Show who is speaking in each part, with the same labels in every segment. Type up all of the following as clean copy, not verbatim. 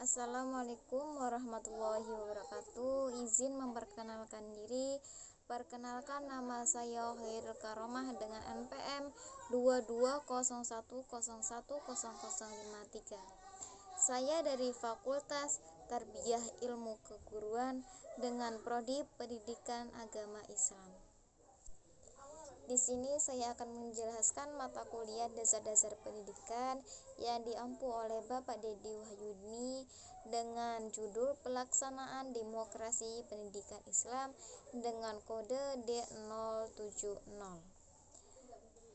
Speaker 1: Assalamualaikum warahmatullahi wabarakatuh. Izin memperkenalkan diri. Perkenalkan, nama saya Khairul Karomah dengan NPM 2201010053. Saya dari Fakultas Tarbiyah Ilmu Keguruan dengan prodi Pendidikan Agama Islam. Di sini saya akan menjelaskan mata kuliah dasar-dasar pendidikan yang diampu oleh Bapak Dedi Wahyuni dengan judul Pelaksanaan Demokrasi Pendidikan Islam dengan kode D070.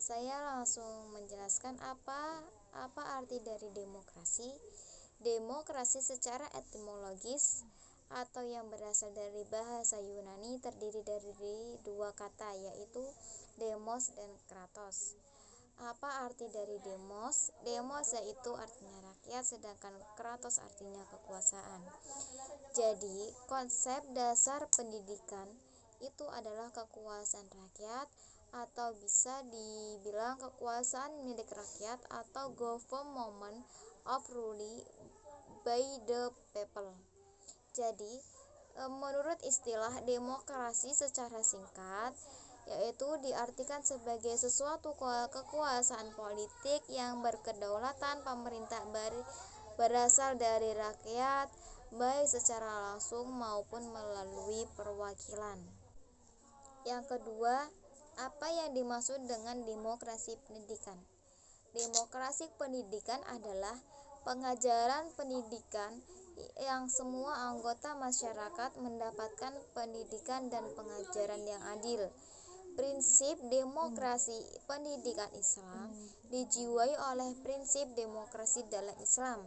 Speaker 1: Saya langsung menjelaskan apa arti dari demokrasi. Demokrasi secara etimologis atau yang berasal dari bahasa Yunani terdiri dari dua kata, yaitu demos dan kratos. Apa arti dari demos? Demos yaitu artinya rakyat, sedangkan kratos artinya kekuasaan. Jadi, konsep dasar pendidikan itu adalah kekuasaan rakyat, atau bisa dibilang kekuasaan milik rakyat atau government of rule by the people. Jadi, menurut istilah demokrasi secara singkat, yaitu diartikan sebagai sesuatu kekuasaan politik yang berkedaulatan pemerintah berasal dari rakyat, baik secara langsung maupun melalui perwakilan. Yang kedua, apa yang dimaksud dengan demokrasi pendidikan? Demokrasi pendidikan adalah pengajaran pendidikan yang semua anggota masyarakat mendapatkan pendidikan dan pengajaran yang adil. Prinsip demokrasi pendidikan Islam dijiwai oleh prinsip demokrasi dalam Islam,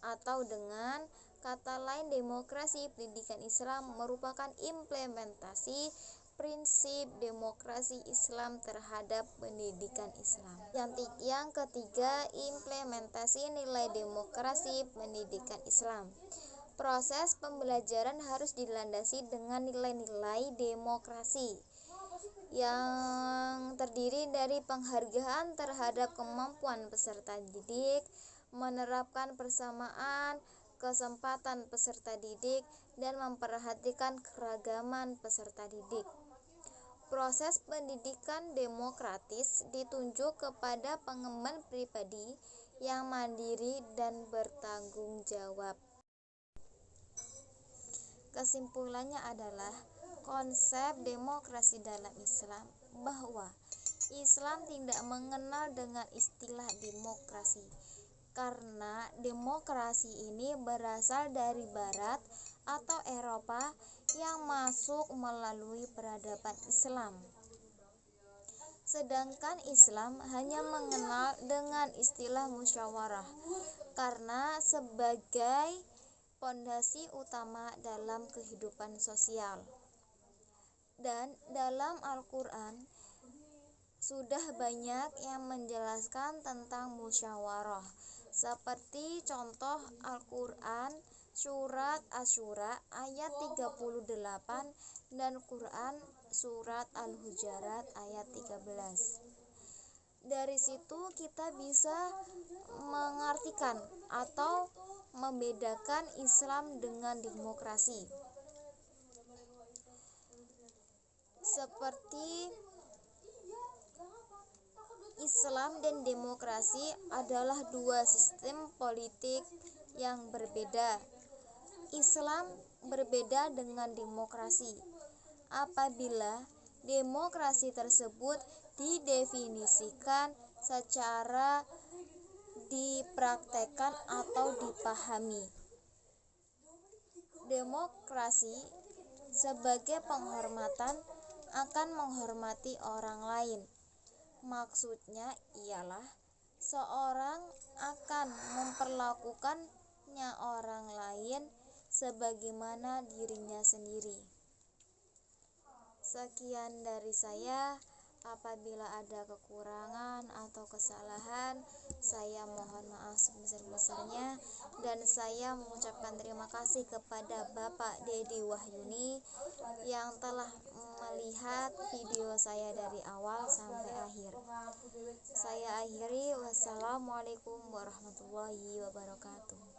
Speaker 1: atau dengan kata lain, demokrasi pendidikan Islam merupakan implementasi prinsip demokrasi Islam terhadap pendidikan Islam. Yang ketiga, implementasi nilai demokrasi pendidikan Islam. Proses pembelajaran harus dilandasi dengan nilai-nilai demokrasi yang terdiri dari penghargaan terhadap kemampuan peserta didik, menerapkan persamaan kesempatan peserta didik, dan memperhatikan keragaman peserta didik. Proses pendidikan demokratis ditunjuk kepada pengemban pribadi yang mandiri dan bertanggung jawab. Kesimpulannya adalah konsep demokrasi dalam Islam bahwa Islam tidak mengenal dengan istilah demokrasi, karena demokrasi ini berasal dari Barat atau Eropa yang masuk melalui peradaban Islam. Sedangkan Islam hanya mengenal dengan istilah musyawarah karena sebagai pondasi utama dalam kehidupan sosial. Dan dalam Al-Quran sudah banyak yang menjelaskan tentang musyawarah, seperti contoh Al-Quran surat Asy-Syura ayat 38 dan Quran surat Al-Hujurat ayat 13. Dari situ kita bisa mengartikan atau membedakan Islam dengan demokrasi. Seperti Islam dan demokrasi adalah dua sistem politik yang berbeda. Islam berbeda dengan demokrasi apabila demokrasi tersebut didefinisikan secara dipraktekkan atau dipahami. Demokrasi sebagai penghormatan akan menghormati orang lain. Maksudnya ialah seorang akan memperlakukannya orang lain sebagaimana dirinya sendiri. Sekian dari saya. Apabila ada kekurangan atau kesalahan, saya mohon maaf sebesar-besarnya, dan saya mengucapkan terima kasih kepada Bapak Dedi Wahyuni yang telah melihat video saya dari awal sampai akhir. Saya akhiri, wassalamualaikum warahmatullahi wabarakatuh.